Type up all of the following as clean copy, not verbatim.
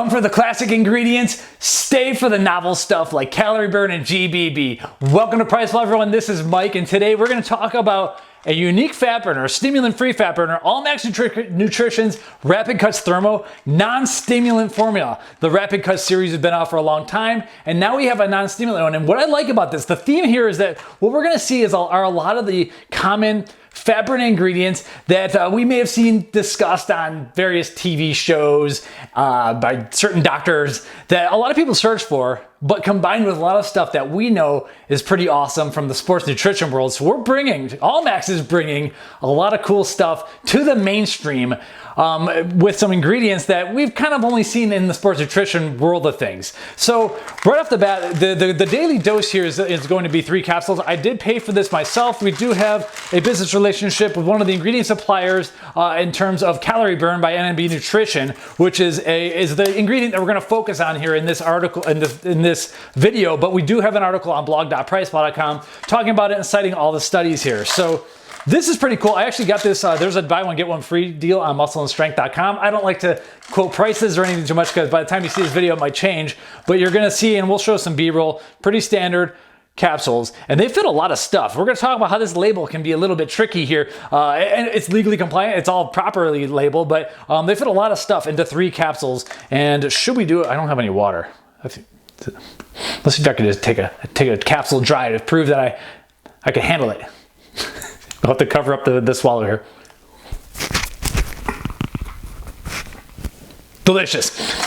Come for the classic ingredients, stay for the novel stuff like CaloriBurn and GBB. Welcome to Priceful, everyone. This is Mike, and today we're going to talk about a unique fat burner, a stimulant-free fat burner, ALLMAX Nutrition's Rapidcuts Thermo non-stimulant formula. The Rapidcuts series has been out for a long time, and now we have a non-stimulant one. And what I like about this, the theme here is that what we're going to see are a lot of the common fat burning ingredients that we may have seen discussed on various TV shows by certain doctors that a lot of people search for, but combined with a lot of stuff that we know is pretty awesome from the sports nutrition world. So ALLMAX is bringing a lot of cool stuff to the mainstream with some ingredients that we've kind of only seen in the sports nutrition world of things. So right off the bat, the daily dose here is going to be 3 capsules. I did pay for this myself. We do have a business relationship with one of the ingredient suppliers in terms of CaloriBurn by NB Nutrition, which is the ingredient that we're going to focus on here in this article, in this video. But we do have an article on blog.priceful.com talking about it and citing all the studies here. So this is pretty cool. I actually got this, there's a buy one, get one free deal on muscleandstrength.com. I don't like to quote prices or anything too much because by the time you see this video, it might change. But you're gonna see, and we'll show some B-roll, pretty standard capsules, and they fit a lot of stuff. We're gonna talk about how this label can be a little bit tricky here. And it's legally compliant, it's all properly labeled, but they fit a lot of stuff into 3 capsules. And should we do it? I don't have any water. Let's see if I can just take a capsule dry to prove that I can handle it. I'll have to cover up the swallow here. Delicious.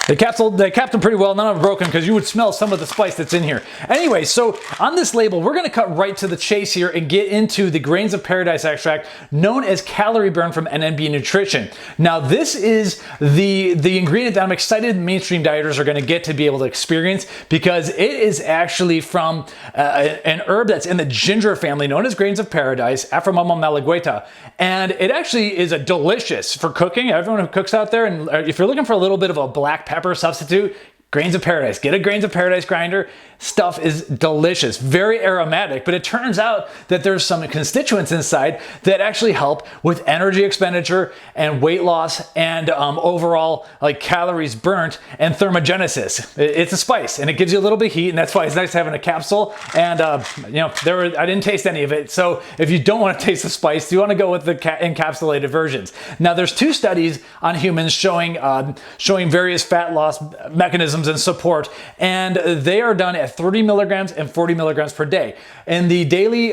They capped them pretty well. None of them broken because you would smell some of the spice that's in here. Anyway, so on this label, we're going to cut right to the chase here and get into the grains of paradise extract known as CaloriBurn from NB Nutrition. Now, this is the ingredient that I'm excited mainstream dieters are going to get to be able to experience because it is actually from an herb that's in the ginger family known as grains of paradise, Aphramoma malagueta. And it actually is a delicious for cooking. Everyone who cooks out there, and if you're looking for a little bit of a black pepper substitute, grains of paradise. Get a grains of paradise grinder. Stuff is delicious, very aromatic, but it turns out that there's some constituents inside that actually help with energy expenditure and weight loss and overall like calories burnt and thermogenesis. It's a spice and it gives you a little bit of heat, and that's why it's nice having a capsule. And you know, I didn't taste any of it. So if you don't want to taste the spice, you want to go with the encapsulated versions. Now there's 2 studies on humans showing various fat loss mechanisms and support, and they are done at 30 milligrams and 40 milligrams per day. And the daily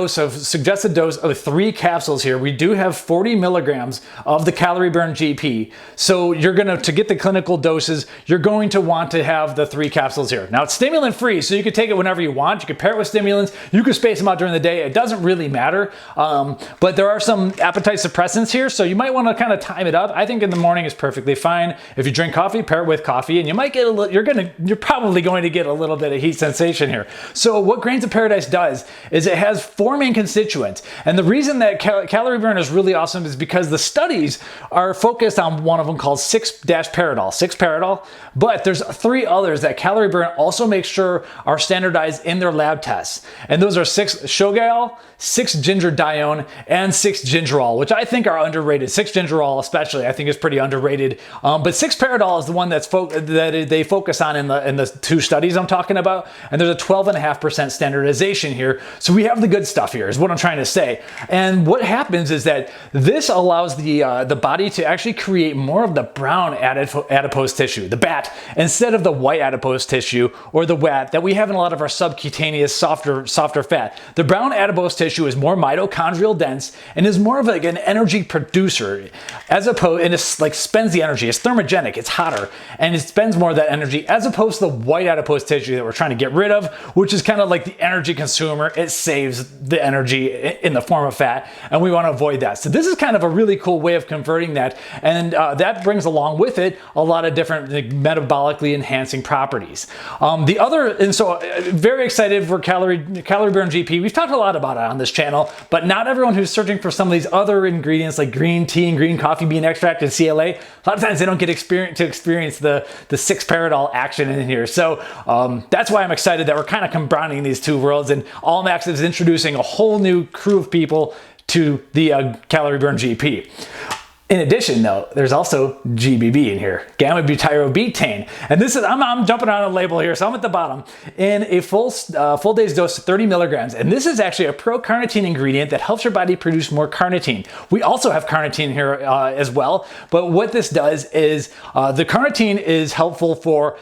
suggested dose of 3 capsules here, we do have 40 milligrams of the CaloriBurn GP. So you're to get the clinical doses, you're going to want to have the 3 capsules here. Now it's stimulant free, so you can take it whenever you want. You can pair it with stimulants. You can space them out during the day. It doesn't really matter. But there are some appetite suppressants here, so you might want to kind of time it up. I think in the morning is perfectly fine. If you drink coffee, pair it with coffee, and you might get a little, you're probably going to get a little bit of heat sensation here. So what Grains of Paradise does is it has 4 main constituents. And the reason that CaloriBurn is really awesome is because the studies are focused on one of them called 6-paradol, but there's 3 others that CaloriBurn also makes sure are standardized in their lab tests. And those are 6-shogaol, 6-gingerdione, and 6-gingerol, which I think are underrated. 6-gingerol especially, I think is pretty underrated. But 6-paradol is the one that they focus on in the 2 studies I'm talking about. And there's a 12.5% standardization here. So we have the good stuff here is what I'm trying to say. And what happens is that this allows the body to actually create more of the brown adipose tissue, the BAT, instead of the white adipose tissue or the WAT that we have in a lot of our subcutaneous softer fat. The brown adipose tissue is more mitochondrial dense and is more of like an energy producer, as opposed, and it's like spends the energy. It's thermogenic, it's hotter, and it spends more of that energy as opposed to the white adipose tissue that we're trying to get rid of, which is kind of like the energy consumer. It saves the energy in the form of fat, and we want to avoid that. So this is kind of a really cool way of converting that, and that brings along with it a lot of different metabolically enhancing properties. Very excited for CaloriBurn GP. We've talked a lot about it on this channel, but not everyone who's searching for some of these other ingredients like green tea and green coffee bean extract and CLA, a lot of times they don't get to experience the 6-paradol action in here. So that's why I'm excited that we're kind of combining these 2 worlds, and ALLMAX is introducing a whole new crew of people to the CaloriBurn GP. In addition, though, there's also GBB in here, gamma butyrobetaine. And this is, I'm jumping on a label here, so I'm at the bottom. In a full day's dose, 30 milligrams. And this is actually a pro-carnitine ingredient that helps your body produce more carnitine. We also have carnitine here as well. But what this does is the carnitine is helpful for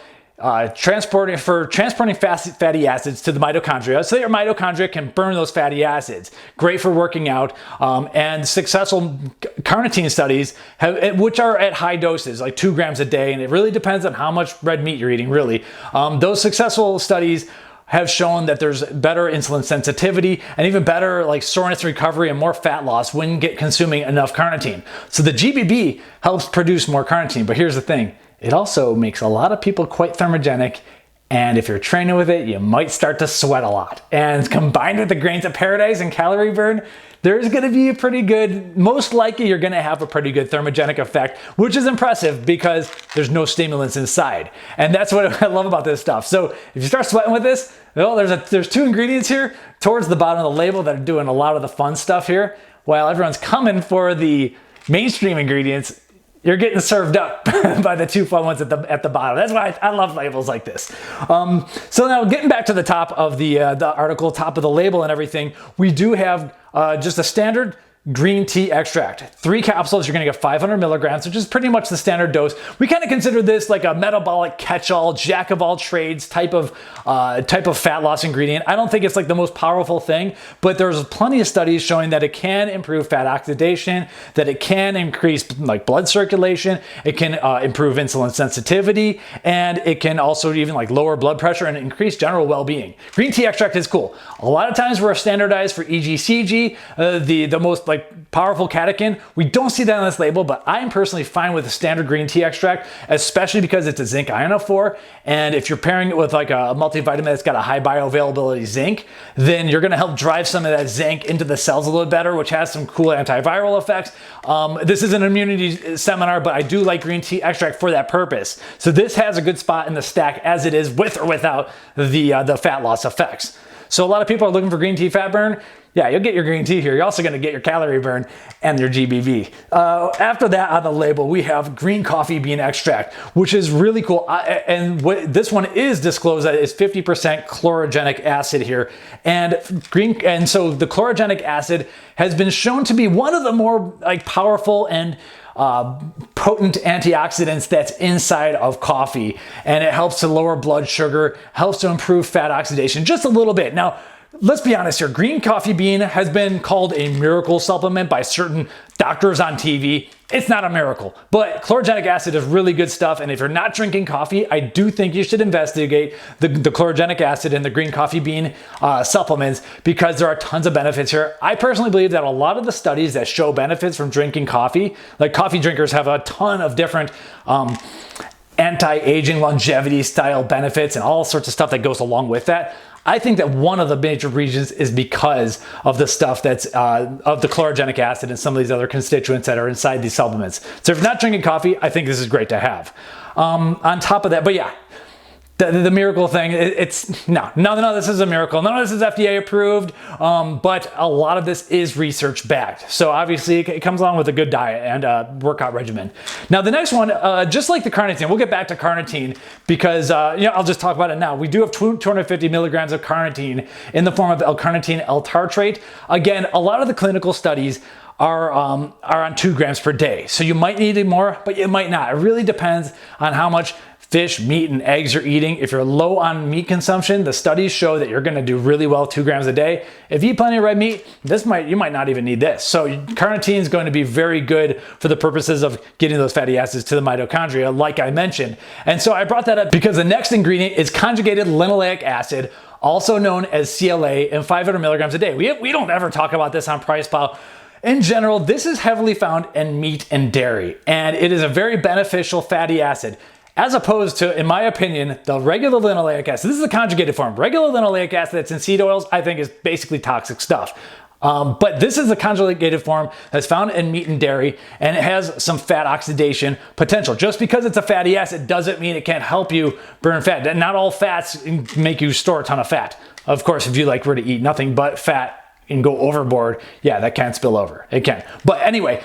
transporting fatty acids to the mitochondria so that your mitochondria can burn those fatty acids. Great for working out, and successful carnitine studies which are at high doses, like 2 grams a day, and it really depends on how much red meat you're eating, really. Those successful studies have shown that there's better insulin sensitivity and even better like soreness recovery and more fat loss when consuming enough carnitine. So the GBB helps produce more carnitine, but here's the thing. It also makes a lot of people quite thermogenic, and if you're training with it, you might start to sweat a lot. And combined with the grains of paradise and calorie burn, there's gonna be a pretty good, most likely you're gonna have a pretty good thermogenic effect, which is impressive because there's no stimulants inside. And that's what I love about this stuff. So if you start sweating with this, well, there's 2 ingredients here towards the bottom of the label that are doing a lot of the fun stuff here. While everyone's coming for the mainstream ingredients, you're getting served up by the 2 fun ones at the bottom. That's why I love labels like this. So now getting back to the top of the article, top of the label and everything, we do have just a standard green tea extract. 3 capsules, you're gonna get 500 milligrams, which is pretty much the standard dose. We kind of consider this like a metabolic catch-all, jack of all trades type of fat loss ingredient. I don't think it's like the most powerful thing, but there's plenty of studies showing that it can improve fat oxidation, that it can increase like blood circulation, it can improve insulin sensitivity, and it can also even like lower blood pressure and increase general well-being. Green tea extract is cool. A lot of times we're standardized for EGCG, the most like powerful catechin. We don't see that on this label, but I am personally fine with the standard green tea extract, especially because it's a zinc ionophore. And if you're pairing it with like a multivitamin that's got a high bioavailability zinc, then you're gonna help drive some of that zinc into the cells a little bit better, which has some cool antiviral effects. This is an immunity seminar, but I do like green tea extract for that purpose. So this has a good spot in the stack as it is with or without the fat loss effects. So a lot of people are looking for green tea fat burn. Yeah, you'll get your green tea here. You're also gonna get your calorie burn and your GBV. After that on the label, we have green coffee bean extract, which is really cool. This one is disclosed that it's 50% chlorogenic acid here. And so the chlorogenic acid has been shown to be one of the more like powerful and potent antioxidants that's inside of coffee. And it helps to lower blood sugar, helps to improve fat oxidation just a little bit. Now, let's be honest here, green coffee bean has been called a miracle supplement by certain doctors on TV. It's not a miracle, but chlorogenic acid is really good stuff. And if you're not drinking coffee, I do think you should investigate the chlorogenic acid in the green coffee bean supplements, because there are tons of benefits here. I personally believe that a lot of the studies that show benefits from drinking coffee, like coffee drinkers have a ton of different anti-aging longevity style benefits and all sorts of stuff that goes along with that. I think that one of the major reasons is because of the stuff that's of the chlorogenic acid and some of these other constituents that are inside these supplements. So if you're not drinking coffee, I think this is great to have. On top of that, but yeah, the miracle thing, none of this is a miracle. None of this is FDA approved, but a lot of this is research backed. So obviously it comes along with a good diet and workout regimen. Now the next one, just like the carnitine, we'll get back to carnitine because I'll just talk about it now. We do have 250 milligrams of carnitine in the form of L-carnitine L-tartrate. Again, a lot of the clinical studies are on 2 grams per day. So you might need it more, but you might not. It really depends on how much fish, meat, and eggs you're eating. If you're low on meat consumption, the studies show that you're gonna do really well 2 grams a day. If you eat plenty of red meat, you might not even need this. So carnitine is going to be very good for the purposes of getting those fatty acids to the mitochondria, like I mentioned. And so I brought that up because the next ingredient is conjugated linoleic acid, also known as CLA, in 500 milligrams a day. We don't ever talk about this on Price Pal. In general, this is heavily found in meat and dairy, and it is a very beneficial fatty acid, as opposed to, in my opinion, the regular linoleic acid. This is the conjugated form. Regular linoleic acid that's in seed oils, I think, is basically toxic stuff. But this is the conjugated form that's found in meat and dairy, and it has some fat oxidation potential. Just because it's a fatty acid doesn't mean it can't help you burn fat. Not all fats make you store a ton of fat. Of course, if you were to eat nothing but fat, and go overboard, yeah, that can spill over. It can. But anyway,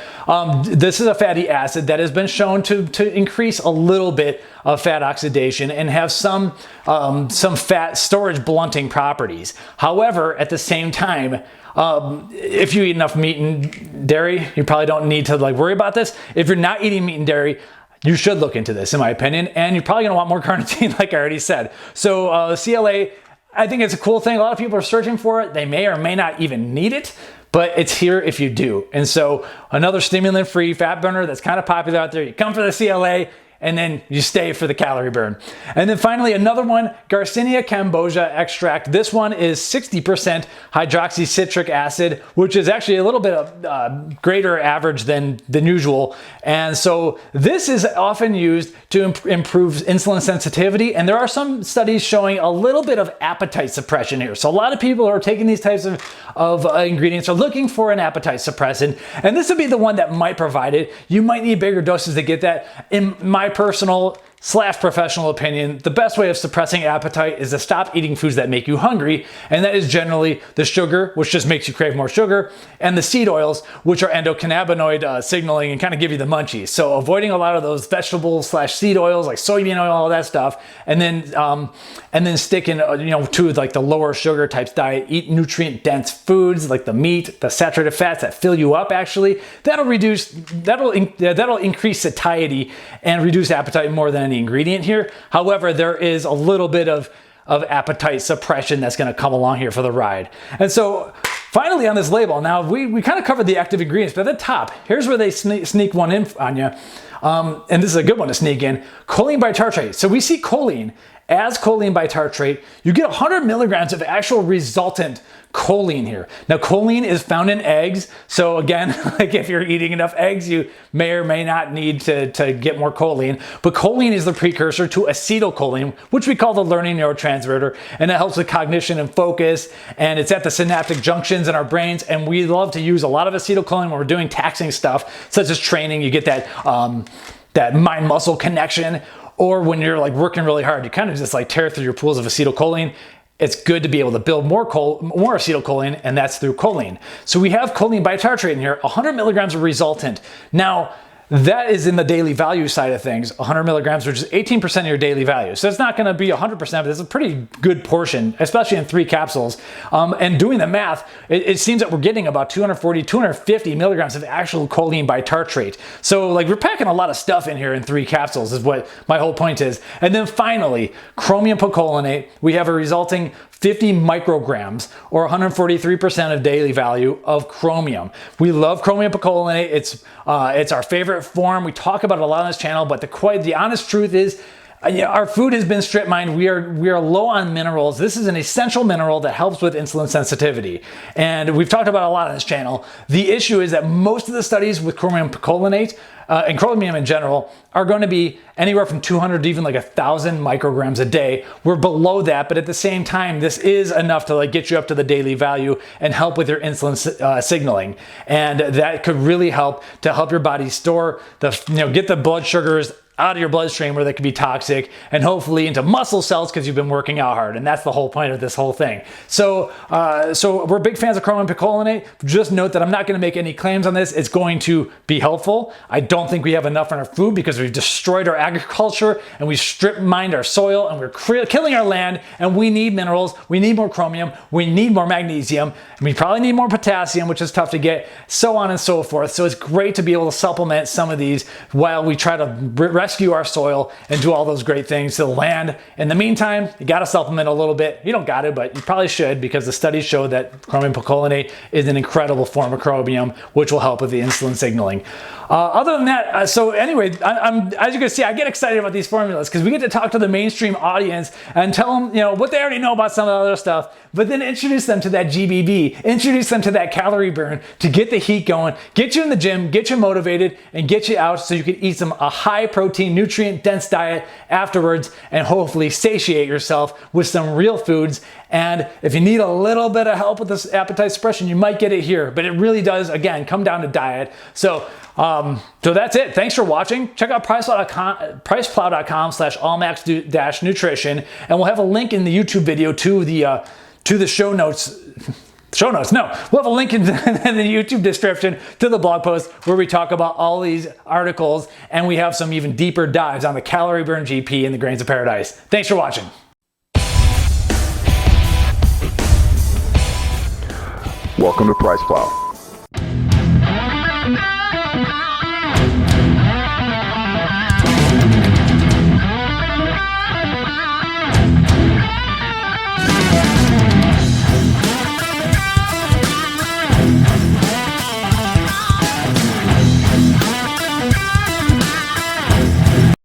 this is a fatty acid that has been shown to increase a little bit of fat oxidation and have some fat storage blunting properties. However, at the same time, if you eat enough meat and dairy, you probably don't need to like worry about this. If you're not eating meat and dairy, you should look into this, in my opinion, and you're probably gonna want more carnitine, like I already said. So CLA, I think it's a cool thing. A lot of people are searching for it. They may or may not even need it, but it's here if you do. And so another stimulant-free fat burner that's kind of popular out there. You come for the CLA, and then you stay for the calorie burn. And then finally, another one, Garcinia cambogia extract. This one is 60% hydroxycitric acid, which is actually a little bit of greater average than usual. And so this is often used to improve insulin sensitivity. And there are some studies showing a little bit of appetite suppression here. So a lot of people who are taking these types of ingredients are looking for an appetite suppressant. And this would be the one that might provide it. You might need bigger doses to get that. In my personal / professional opinion, the best way of suppressing appetite is to stop eating foods that make you hungry, and that is generally the sugar, which just makes you crave more sugar, and the seed oils, which are endocannabinoid signaling and kind of give you the munchies. So avoiding a lot of those vegetables / seed oils like soybean oil, all that stuff, and then sticking to like the lower sugar types diet. Eat nutrient dense foods like the meat, the saturated fats that fill you up. Actually, that'll increase satiety and reduce appetite more than any ingredient here. However, there is a little bit of appetite suppression that's going to come along here for the ride. And so finally on this label, now we kind of covered the active ingredients, but at the top, here's where they sneak one in on you. And this is a good one to sneak in. Choline bitartrate. So we see choline as choline bitartrate. You get 100 milligrams of actual resultant choline here. Now, choline is found in eggs. So again, like if you're eating enough eggs, you may or may not need to get more choline. But choline is the precursor to acetylcholine, which we call the learning neurotransmitter. And it helps with cognition and focus. And it's at the synaptic junctions in our brains. And we love to use a lot of acetylcholine when we're doing taxing stuff, such as training. You get that mind-muscle connection. Or when you're like working really hard, you kind of just like tear through your pools of acetylcholine. It's good to be able to build more acetylcholine, and that's through choline. So we have choline bitartrate in here, 100 milligrams of resultant. Now, that is in the daily value side of things, 100 milligrams, which is 18% of your daily value. So it's not going to be 100%, but it's a pretty good portion, especially in 3 capsules. And doing the math, it seems that we're getting about 240, 250 milligrams of actual choline bitartrate. So like we're packing a lot of stuff in here in 3 capsules is what my whole point is. And then finally, chromium picolinate, we have a resulting 50 micrograms or 143% of daily value of chromium. We love chromium picolinate. It's our favorite form. We talk about it a lot on this channel, but the honest truth is our food has been strip mined. We are low on minerals. This is an essential mineral that helps with insulin sensitivity. And we've talked about it a lot on this channel. The issue is that most of the studies with chromium picolinate and chromium in general are going to be anywhere from 200 to even like 1,000 micrograms a day. We're below that, but at the same time, this is enough to like get you up to the daily value and help with your insulin signaling. And that could really help to help your body store get the blood sugars out of your bloodstream where they could be toxic and hopefully into muscle cells because you've been working out hard. And that's the whole point of this whole thing. So we're big fans of chromium picolinate. Just note that I'm not going to make any claims on this. It's going to be helpful. I don't think we have enough in our food because we've destroyed our agriculture and we strip mined our soil and we're killing our land, and we need minerals. We need more chromium. We need more magnesium. And we probably need more potassium, which is tough to get, so on and so forth. So it's great to be able to supplement some of these while we try to rescue our soil and do all those great things to the land. In the meantime, you got to supplement a little bit. You don't got to, but you probably should, because the studies show that chromium picolinate is an incredible form of chromium, which will help with the insulin signaling. Other than that, so anyway, as you can see, I get excited about these formulas because we get to talk to the mainstream audience and tell them, what they already know about some of the other stuff, but then introduce them to that GBB, introduce them to that calorie burn to get the heat going, get you in the gym, get you motivated, and get you out so you can eat a high protein, nutrient dense diet afterwards and hopefully satiate yourself with some real foods. And if you need a little bit of help with this appetite suppression, you might get it here, but it really does, again, come down to diet. So that's it. Thanks for watching. Check out priceplow.com/allmax-nutrition, and we'll have a link in the YouTube video to the show notes show notes. No, we'll have a link in the YouTube description to the blog post where we talk about all these articles, and we have some even deeper dives on the CaloriBurn GP and the Grains of Paradise. Thanks for watching. Welcome to Price Plow.